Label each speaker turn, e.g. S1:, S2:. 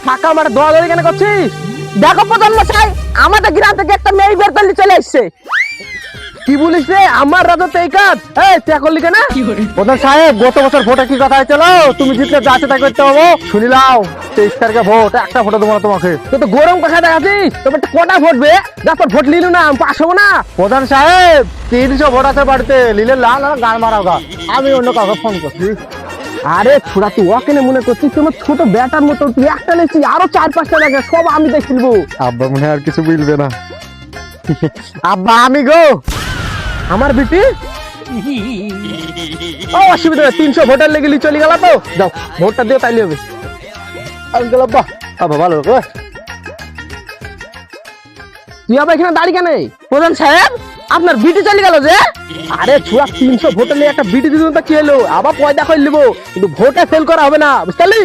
S1: ফাঁকা মাঠে দৌড়াদৌড়ি কেন করছিস? দেখো প্রধান মশাই, আমাদের গ্রাম থেকে একটা মেয়ে বের করলে চলে আসছে। কি বলিস রে? আমার রাজত্ব এই কাজ? তুই করলি কেন? প্রধান সাহেব, গত বছর ভোটে কি কথা হয়েছিল? তুমি জিতলে যা আছে তাই করতে হবো। শুনিলাম 23 তারিখে ভোট, একটা ভোটে দেবো না তোমাকে। তুই তো গরম কথা দেখাচ্ছিস। তবে কটা ভোট বে? যা তোর ভোট নিলু না, আমি পাস হবো না। প্রধান সাহেব, 300 ভোট আছে বাড়িতে, নিলে লাল আর গান মারা গা। আমি অন্য কাউকে ফোন করছি। আরে ছোড়া, তুই ওখানে মনে করছিস তোমার ছোট ব্যাটার মতো? তুই একটা লেছি, আরো 4-5টা লাগে, সব আমি দেখলবো। আব্বা মনে হয় আর কিছু বুঝবে না। আব্বা আমি গো, আমার বিটি অসুবিধা নেই, 300 ভোটার লেগে চলে গেল তো। যাও ভোটটা দিয়ে তাইলে হবে। ভালো তুই আবার এখানে দাঁড়িয়ে কেন? প্রধান সাহেব, আপনার বিটি চলে গেল যে? আরে ছুয়া, 300 ভোটার নিয়ে একটা বিটি দিন কি হলো? আবার পয়দা করে নিবো, কিন্তু ভোটে ফেল করা হবে না, বুঝলি?